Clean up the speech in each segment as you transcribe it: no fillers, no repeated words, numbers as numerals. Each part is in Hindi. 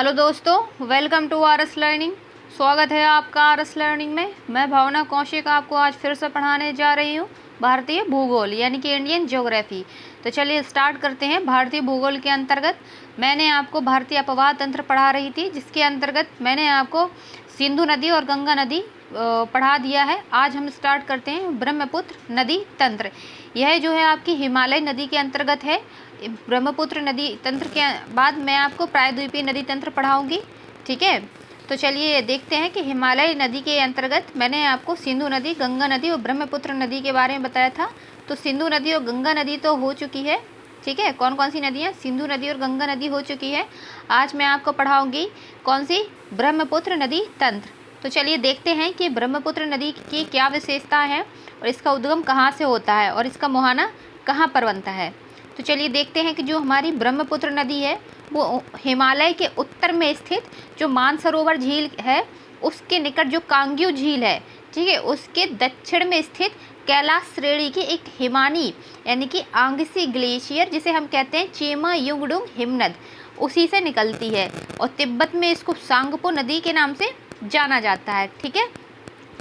हेलो दोस्तों, वेलकम टू आरएस लर्निंग। स्वागत है आपका आरएस लर्निंग में। मैं भावना कौशिक आपको आज फिर से पढ़ाने जा रही हूँ भारतीय भूगोल यानी कि इंडियन ज्योग्राफी। तो चलिए स्टार्ट करते हैं। भारतीय भूगोल के अंतर्गत मैंने आपको भारतीय अपवाह तंत्र पढ़ा रही थी, जिसके अंतर्गत मैंने आपको सिंधु नदी और गंगा नदी पढ़ा दिया है। आज हम स्टार्ट करते हैं ब्रह्मपुत्र नदी तंत्र। यह जो है आपकी हिमालय नदी के अंतर्गत है। ब्रह्मपुत्र नदी तंत्र के बाद मैं आपको प्रायद्वीपीय नदी तंत्र पढ़ाऊंगी, ठीक है। तो चलिए देखते हैं कि हिमालय नदी के अंतर्गत मैंने आपको सिंधु नदी, गंगा नदी और ब्रह्मपुत्र नदी के बारे में बताया था। तो सिंधु नदी और गंगा नदी तो हो चुकी है, ठीक है। कौन कौन सी नदियाँ? सिंधु नदी और गंगा नदी हो चुकी है। आज मैं आपको पढ़ाऊंगी कौन सी? ब्रह्मपुत्र नदी तंत्र। तो चलिए देखते हैं कि ब्रह्मपुत्र नदी की क्या विशेषता है और इसका उद्गम कहाँ से होता है और इसका मुहाना कहाँ पर बनता है। तो चलिए देखते हैं कि जो हमारी ब्रह्मपुत्र नदी है वो हिमालय के उत्तर में स्थित जो मानसरोवर झील है उसके निकट जो कांग्यू झील है, ठीक है, उसके दक्षिण में स्थित कैलाश श्रेणी की एक हिमानी यानी कि आंगसी ग्लेशियर, जिसे हम कहते हैं चेमा युंगडुंग हिमनद, उसी से निकलती है और तिब्बत में इसको सांगपो नदी के नाम से जाना जाता है, ठीक है।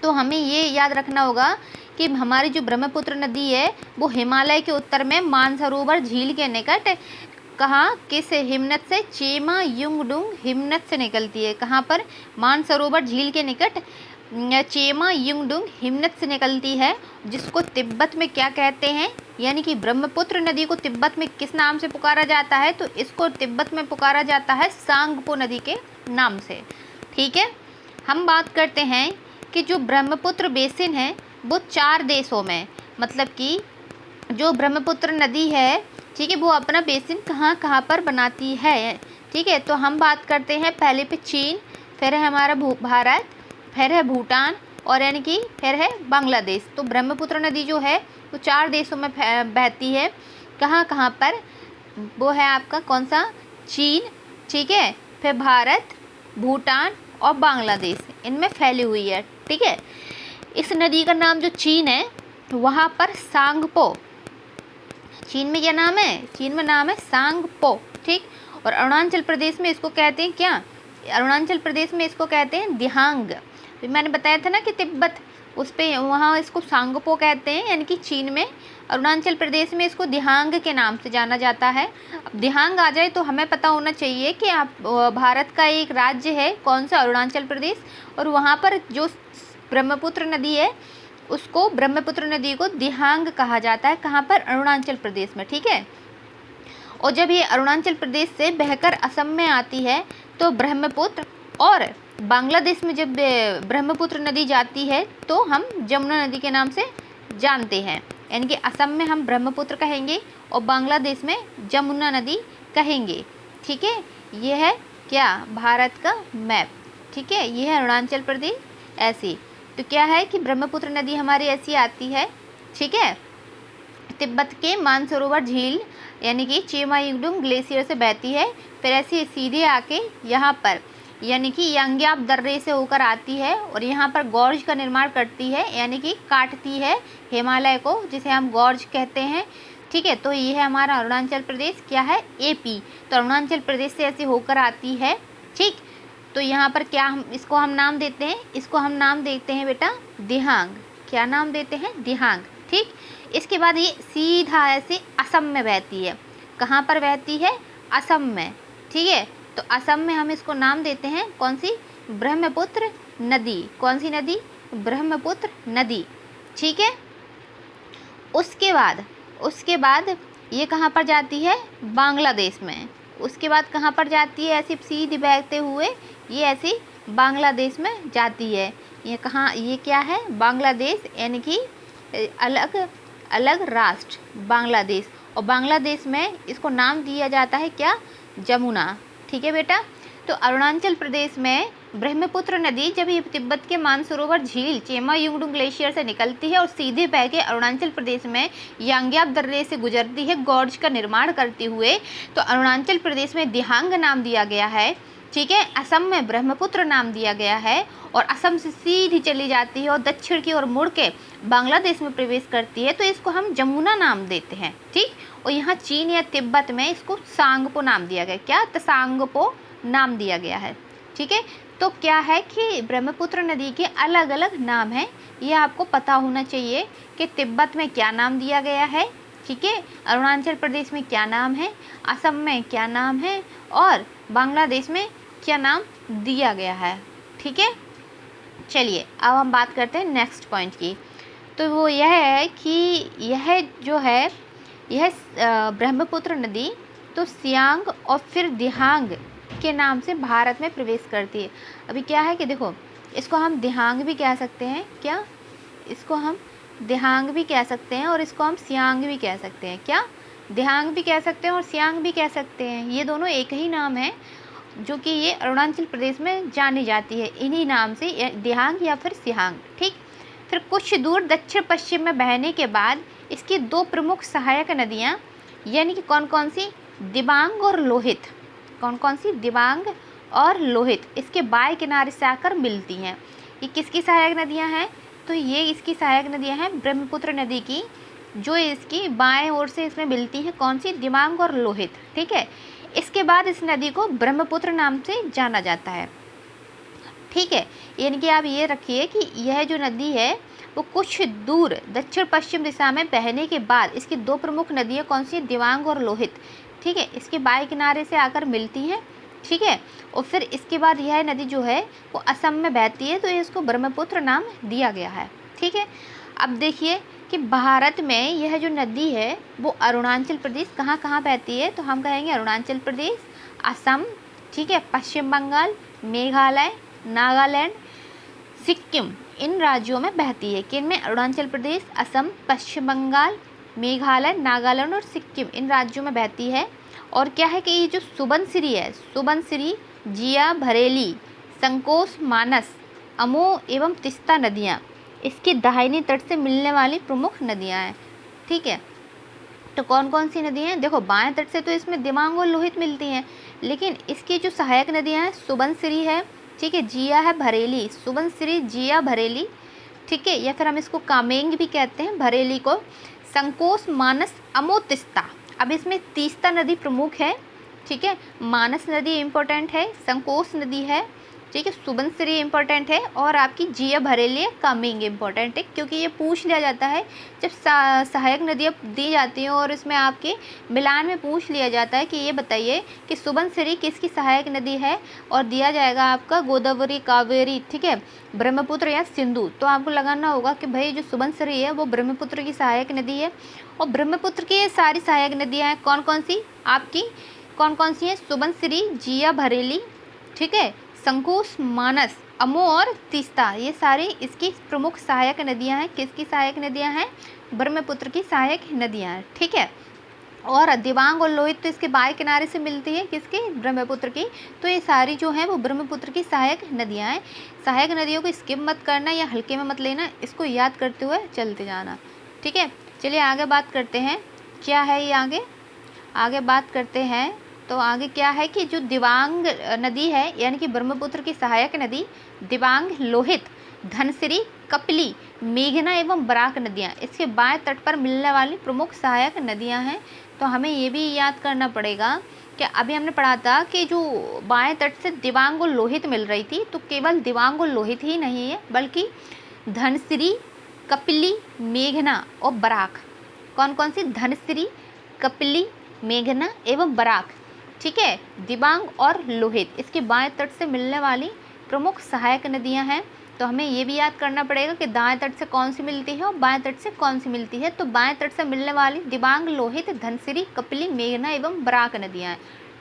तो हमें ये याद रखना होगा कि हमारी जो ब्रह्मपुत्र नदी है वो हिमालय के उत्तर में मानसरोवर झील के निकट कहाँ, किस हिमनद से? चेमा युंगडुंग हिमनद से निकलती है। कहाँ पर? मानसरोवर झील के निकट चेमा युंगडुंग हिमनद से निकलती है, जिसको तिब्बत में क्या कहते हैं, यानी कि ब्रह्मपुत्र नदी को तिब्बत में किस नाम से पुकारा जाता है? तो इसको तिब्बत में पुकारा जाता है सांगपो नदी के नाम से, ठीक है। हम बात करते हैं कि जो ब्रह्मपुत्र बेसिन है वो 4 देशों में, मतलब कि जो ब्रह्मपुत्र नदी है, ठीक है, वो अपना बेसिन कहाँ कहाँ पर बनाती है, ठीक है। तो हम बात करते हैं पहले पे चीन, फिर है हमारा भारत, फिर है भूटान और यानी कि फिर है बांग्लादेश। तो ब्रह्मपुत्र नदी जो है वो 4 देशों में बहती है। कहाँ कहाँ पर? वो है आपका कौन सा? चीन, ठीक है, फिर भारत, भूटान और बांग्लादेश, इनमें फैली हुई है, ठीक है। इस नदी का नाम जो चीन है वहाँ पर सांगपो, चीन में क्या नाम है? चीन में नाम है सांगपो, ठीक। और अरुणाचल प्रदेश में इसको कहते हैं क्या? अरुणाचल प्रदेश में इसको कहते हैं दिहांग। तो मैंने बताया था ना कि तिब्बत उस पे वहाँ इसको सांगपो कहते हैं, यानी कि चीन में। अरुणाचल प्रदेश में इसको दिहांग के नाम से जाना जाता है। अब दिहांग आ जाए तो हमें पता होना चाहिए कि आप भारत का एक राज्य है, कौन सा? अरुणाचल प्रदेश। और वहाँ पर जो ब्रह्मपुत्र नदी है उसको, ब्रह्मपुत्र नदी को दिहांग कहा जाता है। कहाँ पर? अरुणाचल प्रदेश में, ठीक है। और जब ये अरुणाचल प्रदेश से बहकर असम में आती है तो ब्रह्मपुत्र, और बांग्लादेश में जब ब्रह्मपुत्र नदी जाती है तो हम जमुना नदी के नाम से जानते हैं, यानी कि असम में हम ब्रह्मपुत्र कहेंगे और बांग्लादेश में जमुना नदी कहेंगे, ठीक है। ये है क्या? भारत का मैप, ठीक है। ये है अरुणाचल प्रदेश ऐसी। तो क्या है कि ब्रह्मपुत्र नदी हमारी ऐसी आती है, ठीक है, तिब्बत के मानसरोवर झील यानी कि चेमा युंगडुंग ग्लेशियर से बहती है, फिर ऐसे सीधे आके यहाँ पर यानी कि यांग्याप दर्रे से होकर आती है और यहाँ पर गॉर्ज का निर्माण करती है, यानी कि काटती है हिमालय को, जिसे हम गॉर्ज कहते हैं, ठीक है। तो ये है हमारा अरुणाचल प्रदेश, क्या है? एपी। तो अरुणाचल प्रदेश से ऐसे होकर आती है, ठीक। तो यहाँ पर क्या हम इसको हम नाम देते हैं? इसको हम नाम देते हैं बेटा दिहांग। क्या नाम देते हैं? दिहांग, ठीक। इसके बाद ये सीधा ऐसे असम में बहती है। कहाँ पर बहती है? असम में, ठीक है। तो असम में हम इसको नाम देते हैं कौन सी? ब्रह्मपुत्र नदी। कौन सी नदी? ब्रह्मपुत्र नदी, ठीक है। उसके बाद ये कहाँ पर जाती है? बांग्लादेश में। उसके बाद कहाँ पर जाती है? ऐसे सीधे बहते हुए ये ऐसी बांग्लादेश में जाती है। ये कहाँ? ये क्या है? बांग्लादेश, यानी कि अलग अलग राष्ट्र बांग्लादेश। और बांग्लादेश में इसको नाम दिया जाता है क्या? जमुना, ठीक है बेटा। तो अरुणाचल प्रदेश में ब्रह्मपुत्र नदी जब ये तिब्बत के मानसरोवर झील चेमा युंगडुंग ग्लेशियर से निकलती है और सीधे बह के अरुणाचल प्रदेश में यांग्याप दर्रे से गुजरती है गॉर्ज का निर्माण करते हुए, तो अरुणाचल प्रदेश में दिहांग नाम दिया गया है, ठीक है। असम में ब्रह्मपुत्र नाम दिया गया है और असम से सीधी चली जाती है और दक्षिण की ओर मुड़ के बांग्लादेश में प्रवेश करती है, तो इसको हम जमुना नाम देते हैं, ठीक। और यहाँ चीन या तिब्बत में इसको सांगपो नाम दिया गया। क्या? तसांगपो नाम दिया गया है। ठीक है, तो क्या है कि ब्रह्मपुत्र नदी के अलग अलग नाम हैं, ये आपको पता होना चाहिए कि तिब्बत में क्या नाम दिया गया है, ठीक है, अरुणाचल प्रदेश में क्या नाम है, असम में क्या नाम है और बांग्लादेश में क्या नाम दिया गया है। ठीक है, चलिए अब हम बात करते हैं नेक्स्ट पॉइंट की। तो वो यह है कि यह जो है यह ब्रह्मपुत्र नदी तो सियांग और फिर दिहांग के नाम से भारत में प्रवेश करती है। अभी क्या है कि देखो, इसको हम दिहांग भी कह सकते हैं, क्या इसको हम दिहांग भी कह सकते हैं और इसको हम सियांग भी कह सकते हैं। क्या दिहांग भी कह सकते हैं और सियांग भी कह सकते हैं, ये दोनों एक ही नाम है जो कि ये अरुणाचल प्रदेश में जानी जाती है इन्हीं नाम से, दिहांग या फिर सियांग। ठीक, फिर कुछ दूर दक्षिण पश्चिम में बहने के बाद इसकी दो प्रमुख सहायक नदियाँ यानी कि कौन कौन सी, दिबांग और लोहित, कौन कौन सी, दिबांग और लोहित, इसके बाएं किनारे से आकर मिलती हैं। ये किसकी सहायक नदियाँ हैं, तो ये इसकी सहायक नदियाँ हैं ब्रह्मपुत्र नदी की, जो इसकी बाएं ओर से इसमें मिलती हैं, कौन सी, दिबांग और लोहित। ठीक है, इसके बाद इस नदी को ब्रह्मपुत्र नाम से जाना जाता है। ठीक है, यानी कि आप ये रखिए कि यह जो नदी है वो कुछ दूर दक्षिण पश्चिम दिशा में बहने के बाद इसकी दो प्रमुख नदियाँ कौन सी, दिबांग और लोहित, ठीक है, इसके बाएं किनारे से आकर मिलती हैं। ठीक है, और फिर इसके बाद यह नदी जो है वो असम में बहती है, तो इसको ब्रह्मपुत्र नाम दिया गया है। ठीक है, अब देखिए कि भारत में यह जो नदी है वो अरुणाचल प्रदेश कहाँ कहाँ बहती है, तो हम कहेंगे अरुणाचल प्रदेश, असम, ठीक है, पश्चिम बंगाल, मेघालय, नागालैंड, सिक्किम, इन राज्यों में बहती है। किन में, अरुणाचल प्रदेश, असम, पश्चिम बंगाल, मेघालय, नागालैंड और सिक्किम, इन राज्यों में बहती है। और क्या है कि ये जो सुबनसिरी है, सुबनसिरी, जिया भरेली, संकोश, मानस, अमो एवं तिस्ता नदियाँ इसकी दाहिनी तट से मिलने वाली प्रमुख नदियाँ हैं। ठीक है, तो कौन कौन सी नदियाँ हैं, देखो बाएं तट से तो इसमें दिबांग और लोहित मिलती हैं, लेकिन इसकी जो सहायक नदियाँ हैं सुबनसिरी है, ठीक है, जिया है, भरेली, सुबनसिरी, जिया, भरेली, ठीक है, या फिर हम इसको कामेंग भी कहते हैं भरेली को, संकोश, मानस, अमो, तिस्ता। अब इसमें तीस्ता नदी प्रमुख है, ठीक है, मानस नदी इम्पोर्टेंट है, संकोश नदी है, ठीक है, सुबनसिरी इम्पोर्टेंट है और आपकी जिया भरेली कामेंग इम्पोर्टेंट है, क्योंकि ये पूछ लिया जाता है जब सहायक नदियाँ दी जाती हैं और इसमें आपके मिलान में पूछ लिया जाता है कि ये बताइए कि सुबनसिरी किसकी सहायक नदी है, और दिया जाएगा आपका गोदावरी, कावेरी, ठीक है, ब्रह्मपुत्र या सिंधु, तो आपको लगाना होगा कि भाई जो सुबनसिरी है वो ब्रह्मपुत्र की सहायक नदी है। और ब्रह्मपुत्र की ये सारी सहायक नदियाँ हैं कौन कौन सी आपकी, कौन कौन सी हैं, सुबनसिरी, जिया भरेली, ठीक है, संकोश, मानस, अमो और तीस्ता, ये सारी इसकी प्रमुख सहायक नदियां हैं। किसकी सहायक नदियां हैं, ब्रह्मपुत्र की सहायक नदियां हैं। ठीक है, और दिबांग और लोहित तो इसके बाएं किनारे से मिलती है, किसकी, ब्रह्मपुत्र की, तो ये सारी जो हैं वो ब्रह्मपुत्र की सहायक नदियां हैं। सहायक नदियों को स्किप मत करना या हल्के में मत लेना, इसको याद करते हुए चलते जाना। ठीक है, चलिए आगे बात करते हैं, क्या है ये आगे बात करते हैं। तो आगे क्या है कि जो दिबांग नदी है यानी कि ब्रह्मपुत्र की सहायक नदी, दिबांग, लोहित, धनसिरी, कपिली, मेघना एवं बराक नदियाँ इसके बाएं तट पर मिलने वाली प्रमुख सहायक नदियाँ हैं। तो हमें ये भी याद करना पड़ेगा कि अभी हमने पढ़ा था कि जो बाएं तट से दिबांग और लोहित मिल रही थी, तो केवल दिबांग और लोहित ही नहीं है बल्कि धनसिरी, कपिली, मेघना और बराक, कौन कौन सी, धनसिरी, कपिली, मेघना एवं बराक, ठीक है, दिबांग और लोहित इसके बाएं तट से मिलने वाली प्रमुख सहायक नदियां हैं। तो हमें ये भी याद करना पड़ेगा कि दाएं तट से कौन सी मिलती है और बाएं तट से कौन सी मिलती है। तो बाएं तट से मिलने वाली दिबांग, लोहित, धनसिरी, कपिली, मेघना एवं बराक नदियाँ हैं।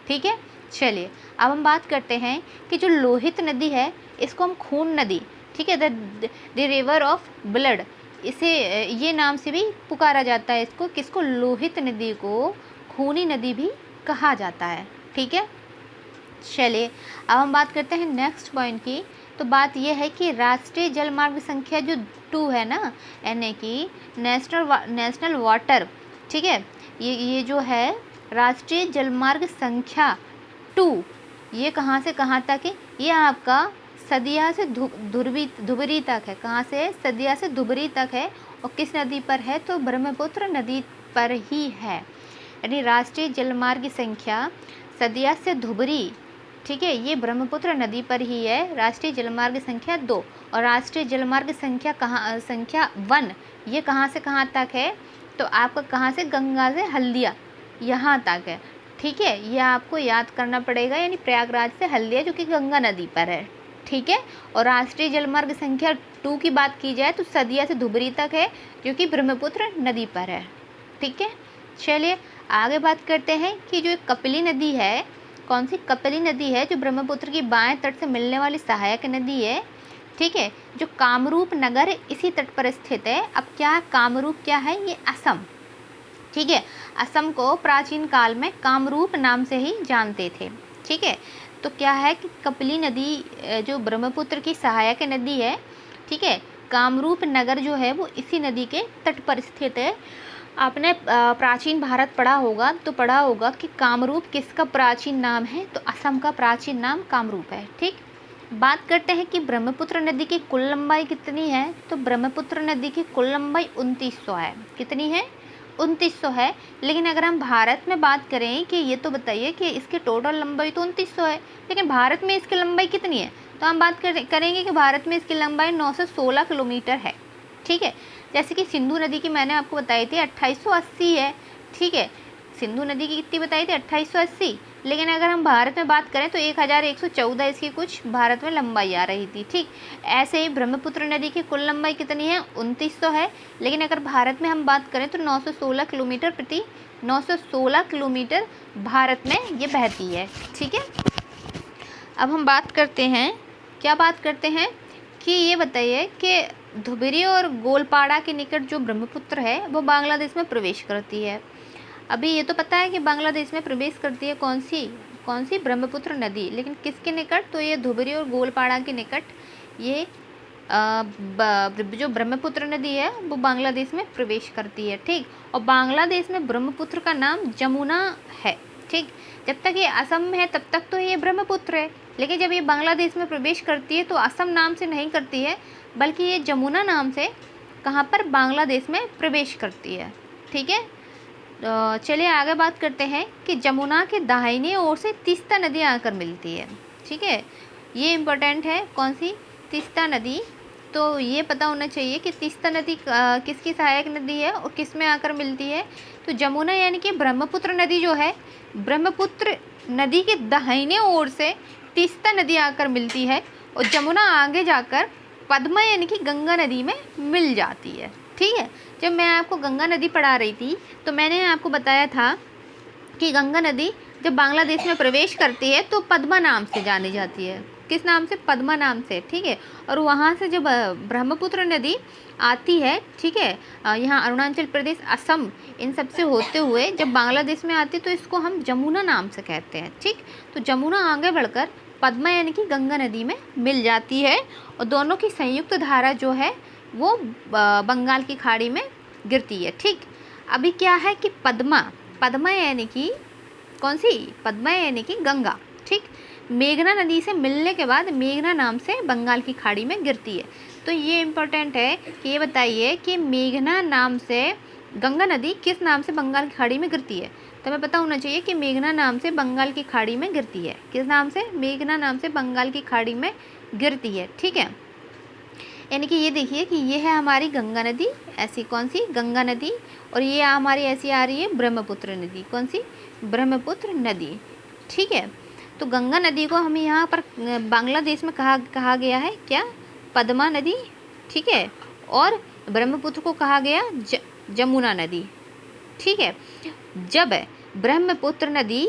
ठीक है, चलिए अब हम बात करते हैं कि जो लोहित नदी है इसको हम खून नदी, ठीक है, द रिवर ऑफ ब्लड, इसे ये नाम से भी पुकारा जाता है। इसको किसको, लोहित नदी को खूनी नदी भी कहा जाता है। ठीक है, चलिए अब हम बात करते हैं नेक्स्ट पॉइंट की। तो बात यह है कि राष्ट्रीय जलमार्ग संख्या जो 2 है ना, यानी कि नेशनल वाटर, ठीक है, ये जो है राष्ट्रीय जलमार्ग संख्या 2, ये कहाँ से कहाँ तक है, ये आपका सदिया से धुबरी तक है। कहाँ से, सदिया से धुबरी तक है। और किस नदी पर है, तो ब्रह्मपुत्र नदी पर ही है। यानी राष्ट्रीय जलमार्ग संख्या सदिया से धुबरी, ठीक है, ये ब्रह्मपुत्र नदी पर ही है। राष्ट्रीय जलमार्ग संख्या 2 और राष्ट्रीय जलमार्ग संख्या 1 ये कहाँ से कहाँ तक है, तो आपका कहाँ से, गंगा से हल्दिया यहाँ तक है। ठीक है, ये आपको याद करना पड़ेगा, यानी प्रयागराज से हल्दिया जो कि गंगा नदी पर है। ठीक है, और राष्ट्रीय जलमार्ग संख्या 2 की बात की जाए तो सदिया से धुबरी तक है जो कि ब्रह्मपुत्र नदी पर है। ठीक है, चलिए आगे बात करते हैं कि जो कपिली नदी है, कौन सी कपिली नदी है, जो ब्रह्मपुत्र की बाएं तट से मिलने वाली सहायक नदी है। ठीक है, जो कामरूप नगर इसी तट पर स्थित है। अब क्या कामरूप क्या है, ये असम। ठीक है, असम को प्राचीन काल में कामरूप नाम से ही जानते थे। ठीक है, तो क्या है कि कपिली नदी जो ब्रह्मपुत्र की सहायक नदी है, ठीक है, कामरूप नगर जो है वो इसी नदी के तट पर स्थित है। आपने प्राचीन भारत पढ़ा होगा तो पढ़ा होगा कि कामरूप किसका प्राचीन नाम है, तो असम का प्राचीन नाम कामरूप है। ठीक, बात करते हैं कि ब्रह्मपुत्र नदी की कुल लंबाई कितनी है, तो ब्रह्मपुत्र नदी की कुल लंबाई 2900 है। कितनी है, 2900 है। लेकिन अगर हम भारत में बात करें कि ये तो बताइए कि इसकी टोटल लंबाई तो 2900 है, लेकिन भारत में इसकी लंबाई कितनी है, तो हम बात करेंगे कि भारत में इसकी लंबाई 916 किलोमीटर है। ठीक है, जैसे कि सिंधु नदी की मैंने आपको बताई थी 2880 है। ठीक है, सिंधु नदी की कितनी बताई थी, 2880। लेकिन अगर हम भारत में बात करें तो 1114 इसकी कुछ भारत में लंबाई आ रही थी। ठीक, ऐसे ही ब्रह्मपुत्र नदी की कुल लंबाई कितनी है, 2900 है। लेकिन अगर भारत में हम बात करें तो 916 किलोमीटर भारत में ये बहती है। ठीक है, अब हम बात करते हैं, क्या बात करते हैं कि ये बताइए कि धुबरी और गोलपाड़ा के निकट जो ब्रह्मपुत्र है वो बांग्लादेश में प्रवेश करती है। अभी ये तो पता है कि बांग्लादेश में प्रवेश करती है कौन सी ब्रह्मपुत्र नदी, लेकिन किसके निकट, तो ये धुबरी और गोलपाड़ा के निकट ये जो ब्रह्मपुत्र नदी है वो बांग्लादेश में प्रवेश करती है। ठीक, और बांग्लादेश में ब्रह्मपुत्र का नाम जमुना है। ठीक, जब तक ये असम में है तब तक तो ये ब्रह्मपुत्र है, लेकिन जब ये बांग्लादेश में प्रवेश करती है तो असम नाम से नहीं करती है, बल्कि ये जमुना नाम से कहाँ पर, बांग्लादेश में प्रवेश करती है। ठीक है, तो चलिए आगे बात करते हैं कि जमुना के दाहिने ओर से तीस्ता नदी आकर मिलती है। ठीक है, ये इम्पोर्टेंट है, कौन सी, तीस्ता नदी। तो ये पता होना चाहिए कि तीस्ता नदी किसकी सहायक नदी है और किस में आकर मिलती है, तो जमुना यानी कि ब्रह्मपुत्र नदी जो है, ब्रह्मपुत्र नदी के दाहिने ओर से तीस्ता नदी आकर मिलती है और जमुना आगे जाकर पद्मा यानी कि गंगा नदी में मिल जाती है। ठीक है, जब मैं आपको गंगा नदी पढ़ा रही थी तो मैंने आपको बताया था कि गंगा नदी जब बांग्लादेश में प्रवेश करती है तो पद्मा नाम से जानी जाती है। किस नाम से, पद्मा नाम से। ठीक है, और वहाँ से जब ब्रह्मपुत्र नदी आती है, ठीक है, यहाँ अरुणाचल प्रदेश, असम, इन सब से होते हुए जब बांग्लादेश में आती है तो इसको हम जमुना नाम से कहते हैं। ठीक, तो जमुना आगे बढ़कर पद्मा यानी कि गंगा नदी में मिल जाती है और दोनों की संयुक्त धारा जो है वो बंगाल की खाड़ी में गिरती है। ठीक, अभी क्या है कि पद्मा यानी कि कौन सी, पद्मा यानी कि गंगा। ठीक, मेघना नदी से मिलने के बाद मेघना नाम से बंगाल की खाड़ी में गिरती है। तो ये इम्पोर्टेंट है कि ये बताइए कि मेघना नाम से गंगा नदी किस नाम से बंगाल की खाड़ी में गिरती है, तो हमें पता होना चाहिए कि मेघना नाम से बंगाल की खाड़ी में गिरती है। किस नाम से, मेघना नाम से बंगाल की खाड़ी में गिरती है। ठीक है, यानी कि ये देखिए कि ये है हमारी गंगा नदी, ऐसी कौन सी, गंगा नदी, और ये हमारी ऐसी आ रही है ब्रह्मपुत्र नदी, कौन सी, ब्रह्मपुत्र नदी। ठीक है, तो गंगा नदी को हमें यहाँ पर बांग्लादेश में कहा गया है क्या, पद्मा नदी। ठीक है, और ब्रह्मपुत्र को कहा गया जमुना नदी। ठीक है, जब ब्रह्मपुत्र नदी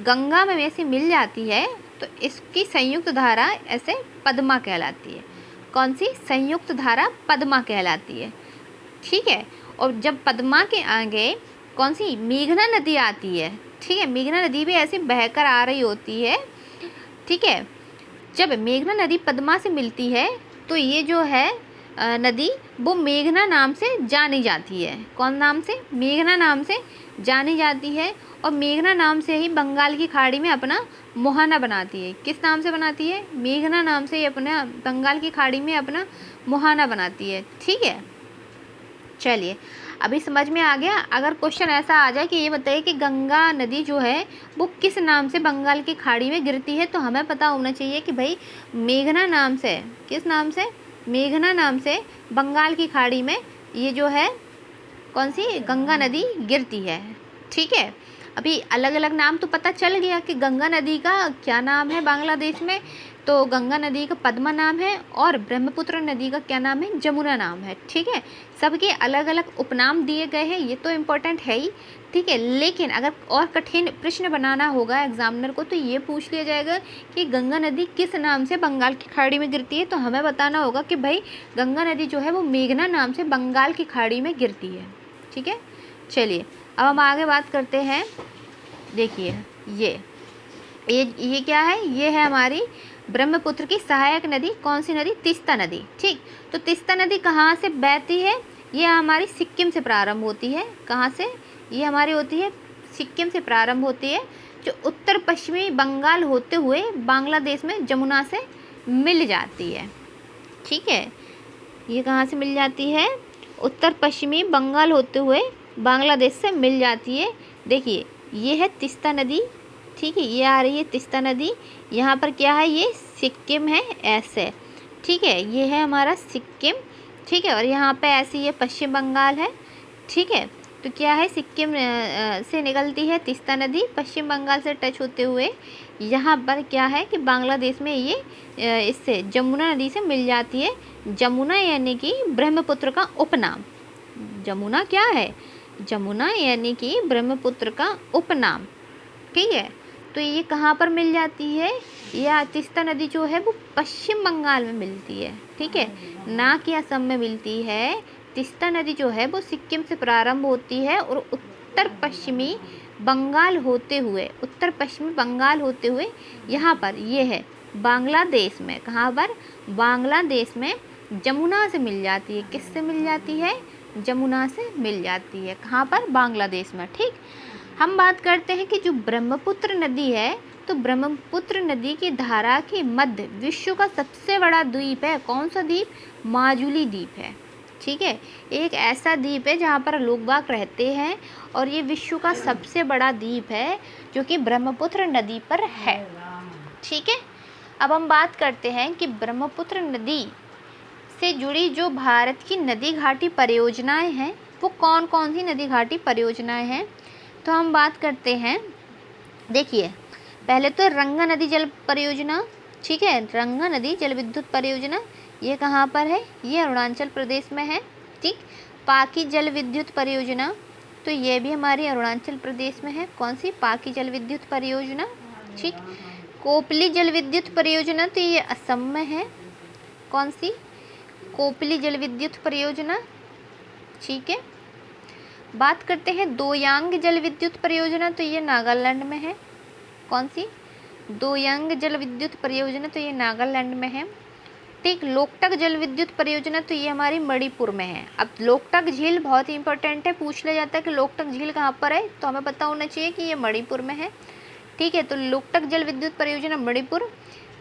गंगा में वैसे मिल जाती है तो इसकी संयुक्त धारा ऐसे पद्मा कहलाती है। कौन सी, संयुक्त धारा पद्मा कहलाती है। ठीक है, और जब पद्मा के आगे कौन सी, मेघना नदी आती है। ठीक है, मेघना नदी भी ऐसे बहकर आ रही होती है। ठीक है, जब मेघना नदी पद्मा से मिलती है तो ये जो है नदी वो मेघना नाम से जानी जाती है। कौन नाम से, मेघना नाम से जानी जाती है, और मेघना नाम से ही बंगाल की खाड़ी में अपना मुहाना बनाती है। किस नाम से बनाती है, मेघना नाम से ही अपना बंगाल की खाड़ी में अपना मुहाना बनाती है। ठीक है, चलिए अभी समझ में आ गया। अगर क्वेश्चन ऐसा आ जाए कि ये बताइए कि गंगा नदी जो है वो किस नाम से बंगाल की खाड़ी में गिरती है, तो हमें पता होना चाहिए कि भाई मेघना नाम से, किस नाम से, मेघना नाम से बंगाल की खाड़ी में ये जो है कौन सी गंगा नदी गिरती है। ठीक है, अभी अलग अलग नाम तो पता चल गया कि गंगा नदी का क्या नाम है बांग्लादेश में, तो गंगा नदी का पद्मा नाम है और ब्रह्मपुत्र नदी का क्या नाम है, जमुना नाम है। ठीक है, सबके अलग अलग उपनाम दिए गए हैं, ये तो इम्पोर्टेंट है ही। ठीक है, लेकिन अगर और कठिन प्रश्न बनाना होगा एग्जामिनर को तो ये पूछ लिया जाएगा कि गंगा नदी किस नाम से बंगाल की खाड़ी में गिरती है, तो हमें बताना होगा कि भाई गंगा नदी जो है वो मेघना नाम से बंगाल की खाड़ी में गिरती है। ठीक है, चलिए अब हम आगे बात करते हैं। देखिए ये क्या है, ये है हमारी ब्रह्मपुत्र की सहायक नदी। कौन सी नदी, तीस्ता नदी। ठीक, तो तीस्ता नदी कहाँ से बहती है, ये हमारी सिक्किम से प्रारंभ होती है। कहाँ से, ये हमारी होती है सिक्किम से प्रारंभ होती है, जो उत्तर पश्चिमी बंगाल होते हुए बांग्लादेश में जमुना से मिल जाती है। ठीक है, ये कहाँ से मिल जाती है, उत्तर पश्चिमी बंगाल होते हुए बांग्लादेश से मिल जाती है। देखिए ये है तीस्ता नदी। ठीक है, ये आ रही है तीस्ता नदी, यहाँ पर क्या है, ये सिक्किम है ऐसे। ठीक है, ये है हमारा सिक्किम। ठीक है, और यहाँ पे ऐसे ये पश्चिम बंगाल है। ठीक है, तो क्या है, सिक्किम से निकलती है तीस्ता नदी, पश्चिम बंगाल से टच होते हुए यहाँ पर क्या है कि बांग्लादेश में ये इससे जमुना नदी से मिल जाती है। जमुना यानी कि ब्रह्मपुत्र का उपनाम। जमुना क्या है, जमुना यानी कि ब्रह्मपुत्र का उपनाम। ठीक है, तो ये कहाँ पर मिल जाती है, यह तीस्ता नदी जो है वो पश्चिम बंगाल में मिलती है। ठीक है, ना कि असम में मिलती है। तीस्ता नदी जो है वो सिक्किम से प्रारंभ होती है और उत्तर पश्चिमी बंगाल होते हुए, उत्तर पश्चिमी बंगाल होते हुए यहाँ पर ये है बांग्लादेश में। कहाँ पर, बांग्लादेश में जमुना से मिल जाती है। किससे मिल जाती है, जमुना से मिल जाती है। कहाँ पर, बांग्लादेश में। ठीक, हम बात करते हैं कि जो ब्रह्मपुत्र नदी है, तो ब्रह्मपुत्र नदी की धारा के मध्य विश्व का सबसे बड़ा द्वीप है। कौन सा द्वीप, माजुली द्वीप है। ठीक है, एक ऐसा द्वीप है जहाँ पर लोग बाग रहते हैं और ये विश्व का सबसे बड़ा द्वीप है जो कि ब्रह्मपुत्र नदी पर है। ठीक है, अब हम बात करते हैं कि ब्रह्मपुत्र नदी से जुड़ी जो भारत की नदी घाटी परियोजनाएं हैं वो कौन कौन सी नदी घाटी परियोजनाएं हैं, तो हम बात करते हैं। देखिए पहले तो रंगा नदी जल परियोजना। ठीक है, रंगा नदी जल विद्युत परियोजना, ये कहाँ पर है, ये अरुणाचल प्रदेश में है। ठीक, पाकी जल विद्युत परियोजना, तो ये भी हमारी अरुणाचल प्रदेश में है। कौन सी, पाकी जल विद्युत परियोजना। ठीक, कोपली जल विद्युत परियोजना, तो ये असम में है। कौन सी, कोपली जल विद्युत परियोजना। ठीक है, बात करते हैं दोयांग जल विद्युत परियोजना, तो ये नागालैंड में है। कौन सी, दोयांग जल विद्युत परियोजना, तो ये नागालैंड में है। ठीक, लोकटक जल विद्युत परियोजना, तो ये हमारी मणिपुर में है। अब लोकटक झील बहुत ही इंपॉर्टेंट है, पूछ लिया जाता है कि लोकटक झील कहाँ पर है, तो हमें पता होना चाहिए कि ये मणिपुर में है। ठीक है, तो लोकटक जल विद्युत परियोजना मणिपुर।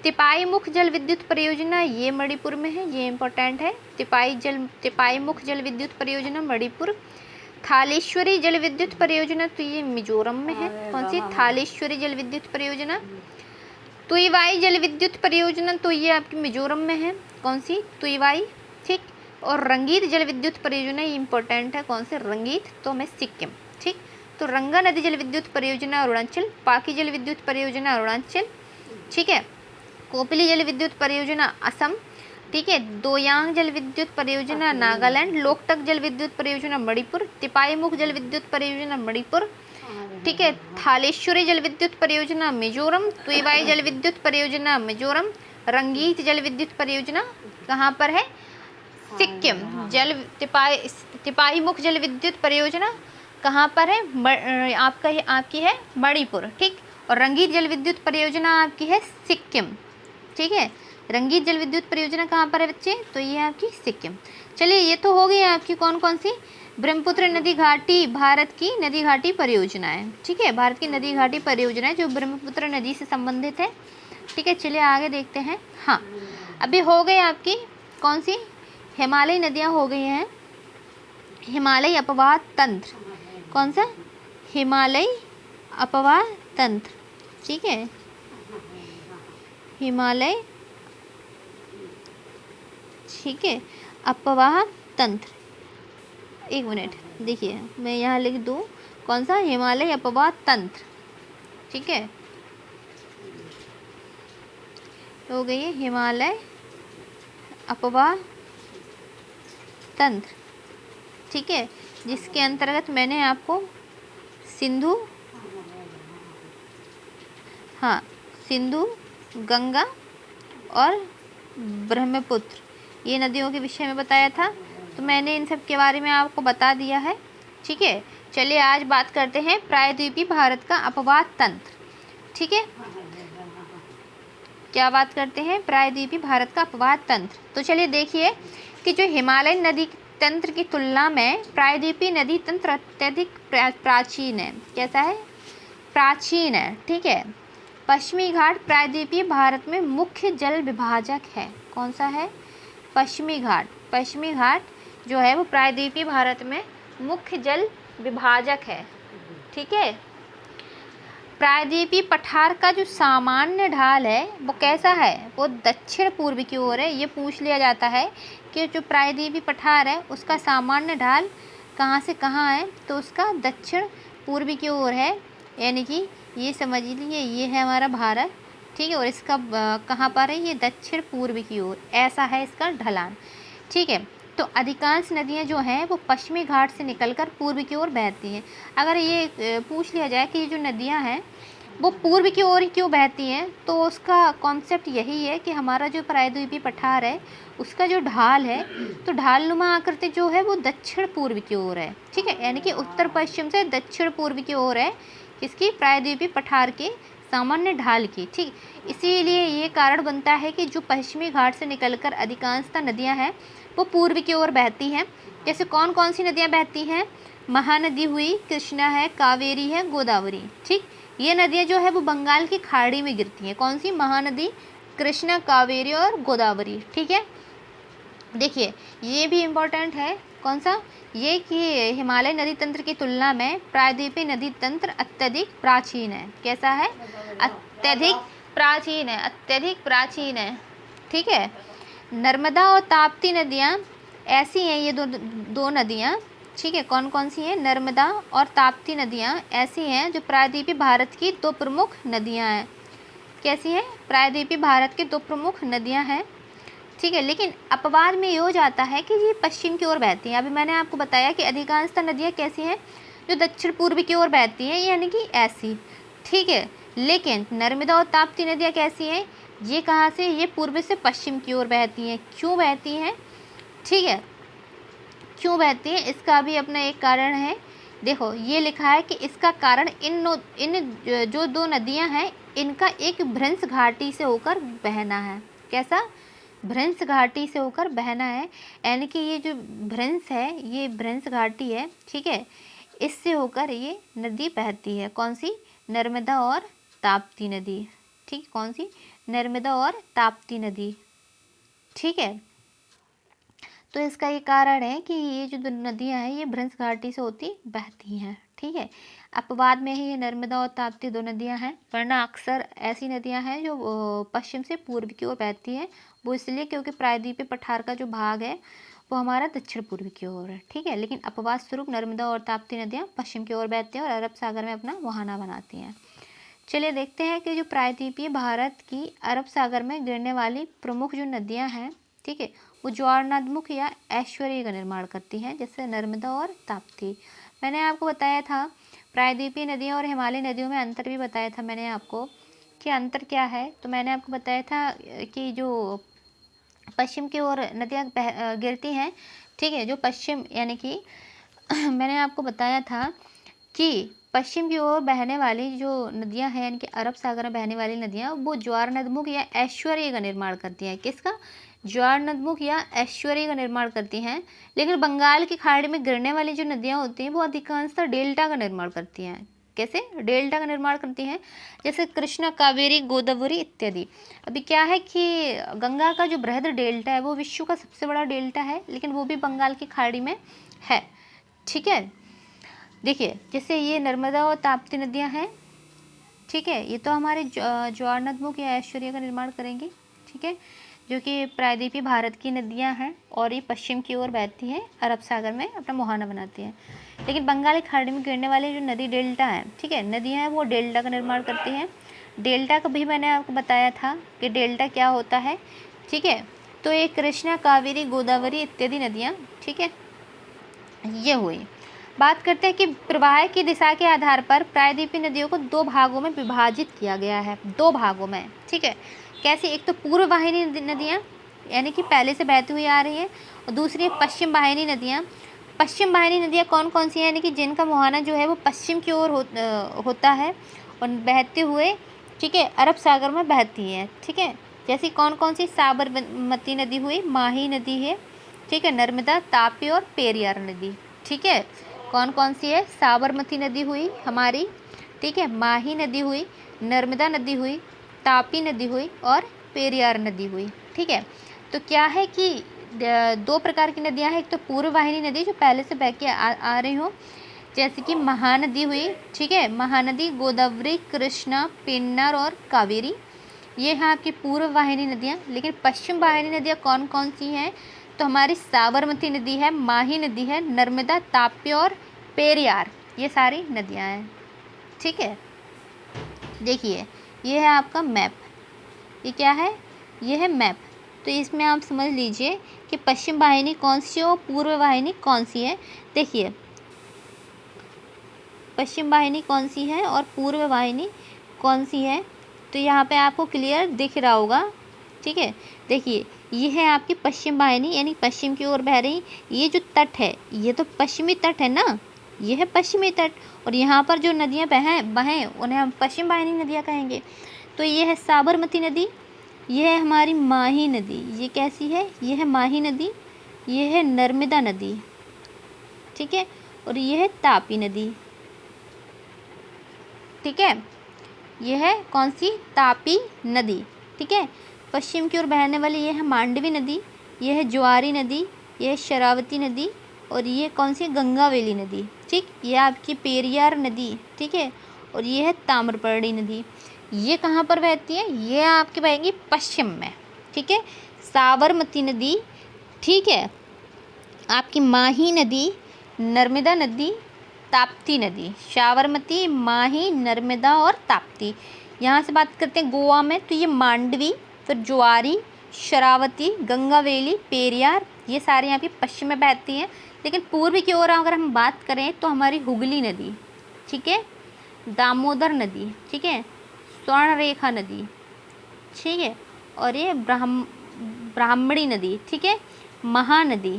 तिपाई मुख जल विद्युत परियोजना, ये मणिपुर में है, ये इंपॉर्टेंट है। तिपाई मुख जल विद्युत परियोजना मणिपुर। थालेश्वरी जल विद्युत परियोजना, तो ये मिजोरम में है। कौन सी, थालेश्वरी जल विद्युत परियोजना। तुईवाई जल विद्युत परियोजना, तो ये आपकी मिजोरम में है। कौन सी, तुईवाई। ठीक, और रंगीत जल विद्युत परियोजना, ये इंपॉर्टेंट है। कौन से, रंगीत, तो हमें सिक्किम। ठीक, तो रंगा नदी जल विद्युत परियोजना अरुणाचल, पाकी जल विद्युत परियोजना अरुणाचल। ठीक है, कोपली जल विद्युत परियोजना असम। ठीक है, दोयांग जल विद्युत परियोजना नागालैंड। लोकटक जल विद्युत परियोजना मणिपुर। तिपाई मुख जल विद्युत परियोजना मणिपुर। ठीक है, थालेश्वरी जल विद्युत परियोजना मिजोरम। तुईवाई जल विद्युत परियोजना मिजोरम। रंगीत जल विद्युत परियोजना कहाँ पर है, सिक्किम। तिपाई मुख जल विद्युत परियोजना कहाँ पर है, आपकी है मणिपुर। ठीक, और रंगीत जल विद्युत परियोजना आपकी है सिक्किम। ठीक है, रंगीत जल विद्युत परियोजना कहाँ पर है बच्चे, तो ये आपकी सिक्किम। चलिए ये तो हो गई आपकी कौन कौन सी, ब्रह्मपुत्र नदी घाटी, भारत की नदी घाटी परियोजनाएं। ठीक है, भारत की नदी घाटी परियोजनाएं जो ब्रह्मपुत्र नदी से संबंधित है। ठीक है, चलिए आगे देखते हैं। हाँ, अभी हो गई आपकी कौन सी, हिमालयी नदियाँ हो गई हैं। हिमालय अपवाह तंत्र, कौन सा? हिमालय अपवाह तंत्र, ठीक है, हिमालय, ठीक है, अपवाह तंत्र। एक मिनट देखिए, मैं यहाँ लिख दूँ, कौन सा? हिमालय अपवाह तंत्र, ठीक है, हो गई है हिमालय अपवाह तंत्र, ठीक है, जिसके अंतर्गत मैंने आपको सिंधु, हाँ, सिंधु, गंगा और ब्रह्मपुत्र ये नदियों के विषय में बताया था। तो मैंने इन सब के बारे में आपको बता दिया है, ठीक है। चलिए आज बात करते हैं प्रायद्वीपीय भारत का अपवाह तंत्र, ठीक है। क्या बात करते हैं? प्रायद्वीपीय भारत का अपवाह तंत्र। तो चलिए देखिए कि जो हिमालयन नदी तंत्र की तुलना में प्रायद्वीपीय नदी तंत्र अत्यधिक प्राचीन है। कैसा है? प्राचीन है, ठीक है। पश्चिमी घाट प्रायद्वीपीय भारत में मुख्य जल विभाजक है। कौन सा है? पश्चिमी घाट। पश्चिमी घाट जो है वो प्रायद्वीपीय भारत में मुख्य जल विभाजक है, ठीक है। प्रायद्वीपीय पठार का जो सामान्य ढाल है वो कैसा है? वो दक्षिण पूर्व की ओर है। ये पूछ लिया जाता है कि जो प्रायद्वीपीय पठार है उसका सामान्य ढाल कहाँ से कहाँ है, तो उसका दक्षिण पूर्व की ओर है। यानी कि ये समझ लीजिए ये है हमारा भारत, ठीक है, और इसका कहाँ पर है? ये दक्षिण पूर्व की ओर, ऐसा है इसका ढलान, ठीक है। तो अधिकांश नदियाँ जो हैं वो पश्चिमी घाट से निकलकर पूर्व की ओर बहती हैं। अगर ये पूछ लिया जाए कि ये जो नदियाँ हैं वो पूर्व की ओर क्यों बहती हैं, तो उसका कॉन्सेप्ट यही है कि हमारा जो प्रायद्वीपीय पठार है उसका जो ढाल है, तो ढालनुमा आकृति जो है वो दक्षिण पूर्व की ओर है, ठीक है। यानी कि उत्तर पश्चिम से दक्षिण पूर्व की ओर है किसकी? प्रायद्वीपीय पठार के सामान्य ढाल की, ठीक। इसीलिए ये कारण बनता है कि जो पश्चिमी घाट से निकलकर अधिकांशतः नदियाँ हैं वो पूर्व की ओर बहती हैं। जैसे कौन कौन सी नदियाँ बहती हैं? महानदी हुई, कृष्णा है, कावेरी है, गोदावरी, ठीक। ये नदियाँ जो है वो बंगाल की खाड़ी में गिरती हैं। कौन सी? महानदी, कृष्णा, कावेरी और गोदावरी, ठीक है। देखिए ये भी इम्पोर्टेंट है, कौन सा? ये कि हिमालय नदी तंत्र की तुलना में प्रायद्वीपीय नदी तंत्र अत्यधिक प्राचीन है। कैसा है? अत्यधिक प्राचीन है, अत्यधिक प्राचीन है, ठीक है। नर्मदा और ताप्ती नदियाँ ऐसी हैं, ये दो नदियाँ, ठीक है। कौन कौन सी हैं? नर्मदा और ताप्ती नदियाँ ऐसी हैं जो प्रायद्वीपीय भारत की दो प्रमुख नदियाँ हैं। कैसी हैं? प्रायद्वीपीय भारत की दो प्रमुख नदियाँ हैं, ठीक है। लेकिन अपवाद में ये हो जाता है कि ये पश्चिम की ओर बहती हैं। अभी मैंने आपको बताया कि अधिकांशतः नदियाँ कैसी हैं? जो दक्षिण पूर्व की ओर बहती हैं, यानी कि ऐसी, ठीक है। लेकिन नर्मदा और ताप्ती नदियाँ कैसी हैं? ये कहाँ से? ये पूर्व से पश्चिम की ओर बहती हैं। क्यों बहती हैं? ठीक है, क्यों बहती हैं इसका भी अपना एक कारण है। देखो ये लिखा है कि इसका कारण इन जो दो नदियां हैं इनका एक भ्रंश घाटी से होकर बहना है। कैसा? भ्रंश घाटी से होकर बहना है। यानी कि ये जो भ्रंश है ये भ्रंश घाटी है, ठीक है, इससे होकर ये नदी बहती है। कौन सी? नर्मदा और ताप्ती नदी, ठीक। कौन सी? नर्मदा और ताप्ती नदी, ठीक है। तो इसका ये कारण है कि ये जो नदियाँ हैं ये भ्रंश घाटी से होती बहती हैं, ठीक है। अपवाद में ही ये नर्मदा और ताप्ती दो नदियाँ हैं, वरना अक्सर ऐसी नदियाँ हैं जो पश्चिम से पूर्व की ओर बहती हैं। वो इसलिए क्योंकि प्रायद्वीपीय पठार का जो भाग है वो हमारा दक्षिण पूर्व की ओर है, ठीक है। लेकिन अपवाद स्वरूप नर्मदा और ताप्ती नदियाँ पश्चिम की ओर बहती हैं और अरब सागर में अपना मुहाना बनाती हैं। चलिए देखते हैं कि जो प्रायद्वीपीय भारत की अरब सागर में गिरने वाली प्रमुख जो नदियाँ हैं, ठीक है, वो ज्वारनदमुख या ऐश्वर्य का निर्माण करती हैं, जैसे नर्मदा और ताप्ती। मैंने आपको बताया था प्रायद्वीपीय नदियों और हिमालयी नदियों में अंतर भी बताया था मैंने आपको कि अंतर क्या है। तो मैंने आपको बताया था कि जो पश्चिम की ओर नदियाँ गिरती हैं, ठीक है, जो पश्चिम यानी कि मैंने आपको बताया था कि पश्चिम की ओर बहने वाली जो नदियां हैं यानी कि अरब सागर में बहने वाली नदियां वो ज्वारनदमुख या ऐश्वर्य का निर्माण करती हैं। किसका? ज्वारनदमुख या ऐश्वर्य का निर्माण करती हैं। लेकिन बंगाल की खाड़ी में गिरने वाली जो नदियां होती हैं वो अधिकांशतः डेल्टा का निर्माण करती हैं। कैसे? डेल्टा का निर्माण करती हैं, जैसे कृष्णा, कावेरी, गोदावरी इत्यादि। अभी क्या है कि गंगा का जो बृहद डेल्टा है वो विश्व का सबसे बड़ा डेल्टा है, लेकिन वो भी बंगाल की खाड़ी में है, ठीक है। देखिए जैसे ये नर्मदा और ताप्ती नदियाँ हैं, ठीक है, ये तो हमारे ज्वार नदमुख या ऐश्वर्य का निर्माण करेंगी, ठीक है, जो कि प्रायद्वीपीय भारत की नदियां हैं और ये पश्चिम की ओर बहती हैं, अरब सागर में अपना मुहाना बनाती हैं। लेकिन बंगाल की खाड़ी में गिरने वाली जो नदी डेल्टा है, ठीक है, नदियां हैं वो डेल्टा का निर्माण करती हैं। डेल्टा का भी मैंने आपको बताया था कि डेल्टा क्या होता है, ठीक है। तो ये कृष्णा, कावेरी, गोदावरी इत्यादि नदियाँ, ठीक है, ये हुई। बात करते हैं कि प्रवाह की दिशा के आधार पर प्रायद्वीपीय नदियों को दो भागों में विभाजित किया गया है, दो भागों में, ठीक है। कैसे? एक तो पूर्व वाहिनी नदियाँ यानी कि पहले से बहती हुई आ रही है, और दूसरी पश्चिम वाहिनी नदियाँ। पश्चिम वाहिनी नदियाँ कौन कौन सी हैं? यानी कि जिनका मुहाना जो है वो पश्चिम की ओर होता है और बहते हुए, ठीक है, अरब सागर में बहती हैं, ठीक है। जैसी कौन कौन सी? साबरमती नदी हुई, माही नदी है, ठीक है, नर्मदा, तापी और पेरियार नदी, ठीक है। कौन कौन सी है? साबरमती नदी हुई हमारी, ठीक है, माही नदी हुई, नर्मदा नदी हुई, तापी नदी हुई और पेरियार नदी हुई, ठीक है। तो क्या है कि दो प्रकार की नदियां हैं, एक तो पूर्व वाहिनी नदी जो पहले से बह के आ रही हो, जैसे कि महानदी हुई, ठीक है, महानदी, गोदावरी, कृष्णा, पेन्नार और कावेरी, ये हैं आपकी पूर्व वाहिनी नदियाँ। लेकिन पश्चिम वाहिनी नदियाँ कौन कौन सी हैं? तो हमारी साबरमती नदी है, माही नदी है, नर्मदा, ताप्ती और पेरियार, ये सारी नदियाँ हैं, ठीक है। देखिए ये है आपका मैप, ये क्या है? ये है मैप। तो इसमें आप समझ लीजिए कि पश्चिम वाहिनी कौन सी है और पूर्व वाहिनी कौन सी है। देखिए पश्चिम वाहिनी कौन सी है और पूर्व वाहिनी कौन सी है, तो यहाँ पे आपको क्लियर दिख रहा होगा, ठीक है। देखिए ये है आपकी पश्चिम वाहिनी यानी पश्चिम की ओर बह रही, ये जो तट है ये तो पश्चिमी तट है ना, ये है पश्चिमी तट, और यहाँ पर जो नदियाँ बहें उन्हें हम पश्चिम वाहिनी नदियाँ कहेंगे। तो ये है साबरमती नदी, ये है हमारी माही नदी, ये कैसी है? ये है माही नदी, ये है नर्मदा नदी, ठीक है, और ये है तापी नदी, ठीक है। यह है कौन सी? तापी नदी, ठीक है। पश्चिम की ओर बहने वाली ये है मांडवी नदी, ये है ज्वारी नदी, ये है शरावती नदी, और ये कौन सी? गंगावेली नदी, ठीक। ये आपकी पेरियार नदी, ठीक है, और ये है ताम्रपर्णी नदी। ये कहाँ पर बहती है? ये आपकी बहेंगी पश्चिम में, ठीक है। साबरमती नदी, ठीक है, आपकी माही नदी, नर्मदा नदी, ताप्ती नदी, साबरमती, माही, नर्मदा और ताप्ती। यहाँ से बात करते हैं गोवा में, तो ये मांडवी, फिर ज्वारी, शरावती, गंगावेली, पेरियार, ये सारे यहाँ पे पश्चिम में बहती हैं। लेकिन पूर्व की ओर अगर हम बात करें तो हमारी हुगली नदी, ठीक है, दामोदर नदी, ठीक है, स्वर्णरेखा नदी, ठीक है, और ये ब्राह्मणी नदी, ठीक है, महानदी,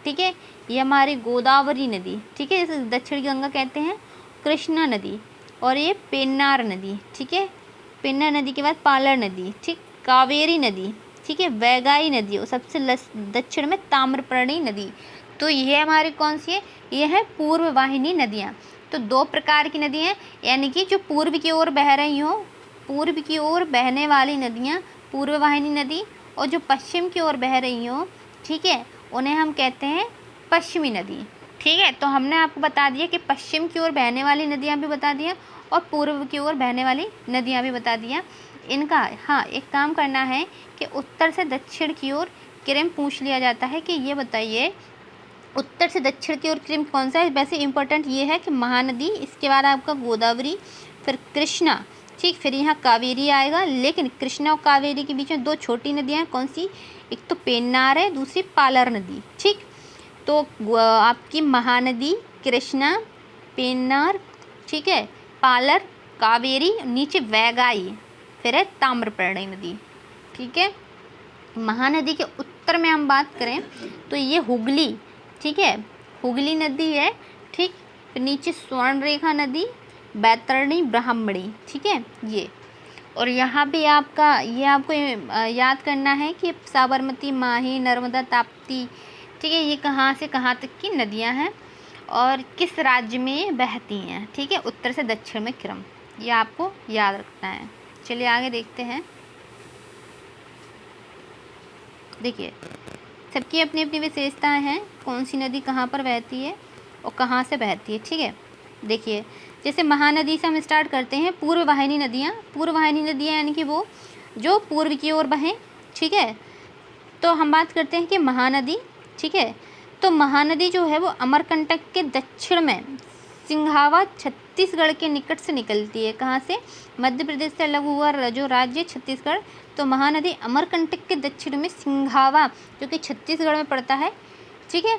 ठीक है, ये हमारी गोदावरी नदी, ठीक है, इसे दक्षिण गंगा कहते हैं, कृष्णा नदी, और ये पेन्नार नदी, ठीक है, पेन्नार नदी के बाद पालर नदी, ठीक, कावेरी नदी, ठीक है, वैगाई नदी, और सबसे दक्षिण में ताम्रपर्णी नदी। तो ये हमारी कौन सी है? ये है पूर्व वाहिनी नदियाँ। तो दो प्रकार की नदियाँ, यानी कि जो पूर्व की ओर बह रही हो, पूर्व की ओर बहने वाली नदियाँ पूर्व वाहिनी नदी, और जो पश्चिम की ओर बह रही हो, ठीक है, उन्हें हम कहते हैं पश्चिमी नदी, ठीक है। तो हमने आपको बता दिया कि पश्चिम की ओर बहने वाली नदियाँ भी बता दिया और पूर्व की ओर बहने वाली नदियाँ भी बता दिया इनका। हाँ, एक काम करना है कि उत्तर से दक्षिण की ओर क्रम पूछ लिया जाता है कि ये बताइए उत्तर से दक्षिण की ओर क्रम कौन सा है। वैसे इंपॉर्टेंट ये है कि महानदी, इसके बाद आपका गोदावरी, फिर कृष्णा, ठीक, फिर यहाँ कावेरी आएगा। लेकिन कृष्णा और कावेरी के बीच में दो छोटी नदियाँ हैं, कौन सी? एक तो पेन्नार है, दूसरी पालर नदी, ठीक। तो आपकी महानदी, कृष्णा, पेन्नार, ठीक है, पालर, कावेरी, नीचे वैगाई, फिर है ताम्रपर्णी नदी, ठीक है। महानदी के उत्तर में हम बात करें तो ये हुगली, ठीक है, हुगली नदी है, ठीक, फिर नीचे स्वर्णरेखा नदी, बैतरणी, ब्राह्मणी, ठीक है, ये। और यहाँ पे आपका ये आपको याद करना है कि साबरमती, माही, नर्मदा, ताप्ती, ठीक है, ये कहाँ से कहाँ तक की नदियाँ हैं और किस राज्य में बहती हैं, ठीक है, उत्तर से दक्षिण में क्रम, ये आपको याद रखना है। चलिए आगे देखते हैं। देखिए सबकी अपनी अपनी विशेषताएं हैं, कौन सी नदी कहाँ पर बहती है और कहाँ से बहती है। ठीक है, देखिए जैसे महानदी से हम स्टार्ट करते हैं। पूर्ववाहिनी नदियाँ यानी कि वो जो पूर्व की ओर बहें। ठीक है, तो हम बात करते हैं कि महानदी। ठीक है, तो महानदी जो है वो अमरकंटक के दक्षिण में सिंघावा छत्तीसगढ़ के निकट से निकलती है। कहाँ से? मध्य प्रदेश से अलग हुआ जो राज्य छत्तीसगढ़। तो महानदी अमरकंटक के दक्षिण में सिंघावा जो कि छत्तीसगढ़ में पड़ता है, ठीक है,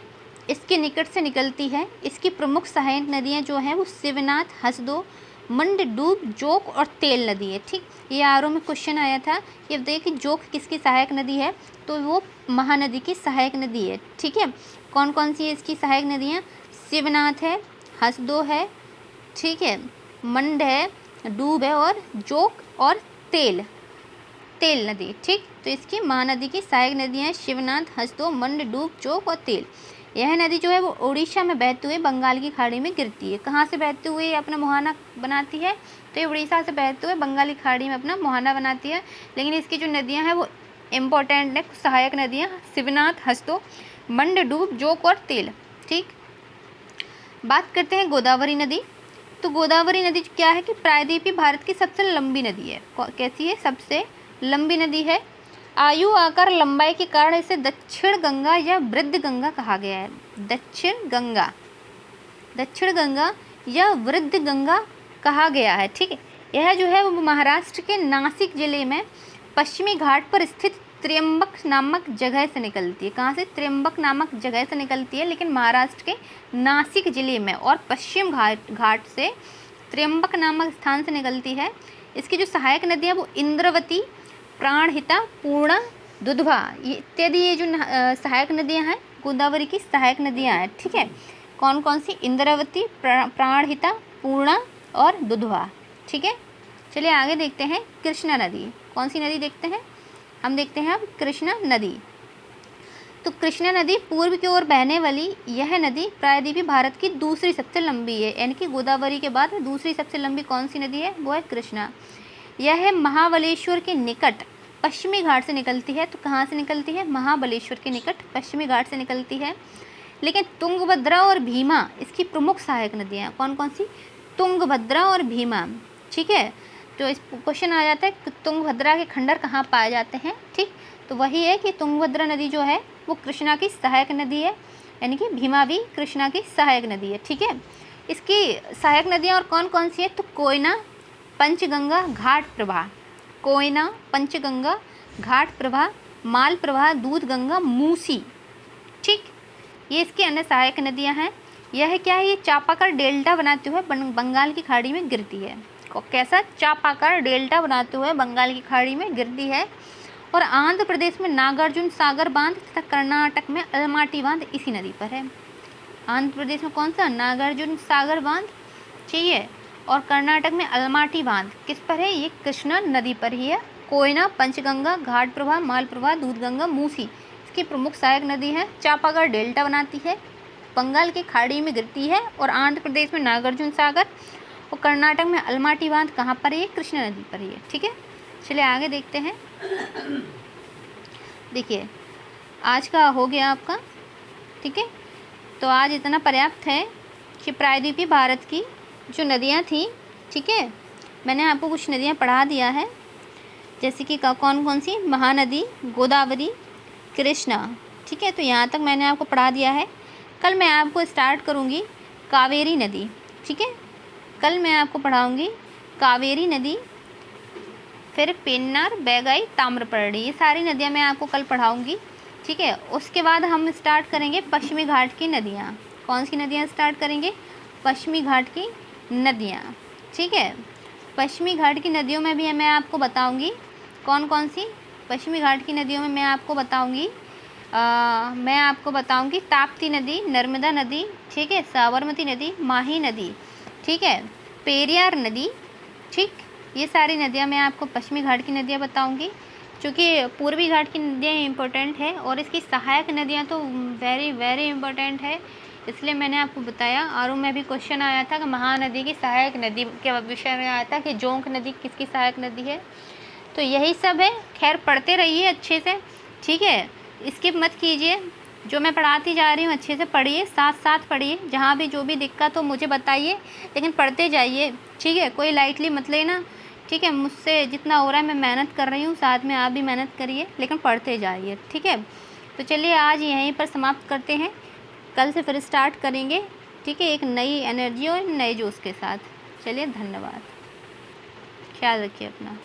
इसके निकट से निकलती है। इसकी प्रमुख सहायक नदियाँ जो हैं वो शिवनाथ, हसदो, मंडडूब, जोक और तेल नदी है। ठीक, ये आरओ में क्वेश्चन आया था कि बताइए कि जोक किसकी सहायक नदी है, तो वो महानदी की सहायक नदी है। ठीक है, कौन कौन सी है इसकी सहायक नदियाँ? शिवनाथ है, हसदो है, ठीक है, मंड है, डूब है और जोक और तेल नदी। ठीक, तो इसकी महानदी की सहायक नदियाँ शिवनाथ, हसदो, मंड, डूब, जोक और तेल। यह नदी जो है वो उड़ीसा में बहते हुए बंगाल की खाड़ी में गिरती है। कहाँ से बहते हुए अपना मुहाना बनाती है? तो ये उड़ीसा से बहते हुए बंगाल की खाड़ी में अपना मुहाना बनाती है। लेकिन इसकी जो नदियाँ हैं वो इम्पोर्टेंट है, सहायक नदियाँ शिवनाथ, हसदो, मंड, डूब, जोक और तेल। ठीक, बात करते हैं गोदावरी नदी। तो गोदावरी नदी क्या है कि प्रायद्वीपीय भारत की सबसे लंबी नदी है। कैसी है? सबसे लंबी नदी है। आयु, आकार, लंबाई के कारण इसे दक्षिण गंगा या वृद्ध गंगा कहा गया है। दक्षिण गंगा या वृद्ध गंगा कहा गया है। ठीक है, यह जो है वो महाराष्ट्र के नासिक जिले में पश्चिमी घाट पर स्थित त्र्यंबक नामक जगह से निकलती है। कहाँ से? त्र्यंबक नामक जगह से निकलती है, लेकिन महाराष्ट्र के नासिक जिले में और पश्चिम घाट से त्र्यंबक नामक स्थान से निकलती है। इसकी जो सहायक नदियाँ वो इंद्रवती, प्राणहिता, पूर्णा, दुधवा इत्यादि ये जो सहायक नदियाँ हैं गोदावरी की सहायक नदियाँ हैं। ठीक है, कौन कौन सी? इंद्रावती, प्राणहिता, पूर्णा और दुधवा। ठीक है, चलिए आगे देखते हैं कृष्णा नदी। कौन सी नदी देखते हैं? हम देखते हैं अब कृष्णा नदी। तो कृष्णा नदी पूर्व की ओर बहने वाली यह नदी प्रायद्वीपीय भारत की दूसरी सबसे लंबी है। यानी कि गोदावरी के बाद दूसरी सबसे लंबी कौन सी नदी है? वो है कृष्णा। यह महाबलेश्वर के निकट पश्चिमी घाट से निकलती है। तो कहाँ से निकलती है? महाबलेश्वर के निकट पश्चिमी घाट से निकलती है। लेकिन तुंगभद्रा और भीमा इसकी प्रमुख सहायक नदियाँ। कौन कौन सी? तुंगभद्रा और भीमा। ठीक है, तो इस क्वेश्चन आ जाता है कि तुंगभद्रा के खंडर कहाँ पाए जाते हैं। ठीक, तो वही है कि तुंगभद्रा नदी जो है वो कृष्णा की सहायक नदी है, यानी कि भीमा भी कृष्णा की सहायक नदी है। ठीक है, इसकी सहायक नदियाँ और कौन कौन सी है? तो कोयना, पंचगंगा, घाट प्रभा। कोयना, पंचगंगा, घाट प्रभा, माल प्रभा, दूध गंगा, मूसी। ठीक, ये इसकी अन्य सहायक नदियां हैं। यह क्या है? ये चापाकर डेल्टा बनाते हुए बंगाल की खाड़ी में गिरती है। कैसा? चापाकर डेल्टा बनाते हुए बंगाल की खाड़ी में गिरती है। और आंध्र प्रदेश में नागार्जुन सागर बांध तथा कर्नाटक में अलमाटी बांध इसी नदी पर है। आंध्र प्रदेश में कौन सा? नागार्जुन सागर बांध चाहिए, और कर्नाटक में अलमाटी बांध किस पर है? ये कृष्णा नदी पर ही है। कोयना, पंचगंगा, घाट प्रभा, माल प्रभा, दूध गंगा, मूसी इसकी प्रमुख सहायक नदी है। चापागर डेल्टा बनाती है, बंगाल की खाड़ी में गिरती है, और आंध्र प्रदेश में नागार्जुन सागर और कर्नाटक में अलमाटी बांध कहाँ पर है? कृष्णा नदी पर ही है। ठीक है, चलिए आगे देखते हैं। देखिए आज का हो गया आपका। ठीक है, तो आज इतना पर्याप्त है कि प्रायद्वीपीय भारत की जो नदियाँ थी, ठीक है, मैंने आपको कुछ नदियाँ पढ़ा दिया है, जैसे कि कौन कौन सी? महानदी, गोदावरी, कृष्णा। ठीक है, तो यहाँ तक मैंने आपको पढ़ा दिया है। कल मैं आपको स्टार्ट करूँगी कावेरी नदी। ठीक है, कल मैं आपको पढ़ाऊँगी कावेरी नदी, फिर पेन्नार, बैगाई, ताम्रपर्णी, ये सारी नदियाँ मैं आपको कल पढ़ाऊँगी। ठीक है, उसके बाद हम स्टार्ट करेंगे पश्चिमी घाट की नदियाँ। कौन सी नदियाँ स्टार्ट करेंगे? पश्चिमी घाट की नदियाँ। ठीक है, पश्चिमी घाट की नदियों में भी मैं आपको बताऊंगी कौन कौन सी। पश्चिमी घाट की नदियों में मैं आपको बताऊंगी ताप्ती नदी, नर्मदा नदी, ठीक है, साबरमती नदी, माही नदी, ठीक है, पेरियार नदी। ठीक, ये सारी नदियाँ मैं आपको पश्चिमी घाट की नदियाँ बताऊंगी। क्योंकि पूर्वी घाट की नदियाँ इम्पोर्टेंट है और इसकी सहायक नदियाँ तो वेरी वेरी इम्पोर्टेंट है, इसलिए मैंने आपको बताया। और में भी क्वेश्चन आया था कि महानदी की सहायक नदी के विषय में आया था कि जोंक नदी किसकी सहायक नदी है। तो यही सब है, खैर पढ़ते रहिए अच्छे से। ठीक है, स्किप मत कीजिए, जो मैं पढ़ाती जा रही हूँ अच्छे से पढ़िए, साथ साथ पढ़िए। जहाँ भी जो भी दिक्कत हो मुझे बताइए, लेकिन पढ़ते जाइए, ठीक है। कोई लाइटली मत लेना, ठीक है। मुझसे जितना हो रहा है मैं मेहनत कर रही हूँ, साथ में आप भी मेहनत करिए, लेकिन पढ़ते जाइए, ठीक है। तो चलिए आज यहीं पर समाप्त करते हैं, कल से फिर स्टार्ट करेंगे, ठीक है, एक नई एनर्जी और नए जोश के साथ। चलिए, धन्यवाद, ख्याल रखिए अपना।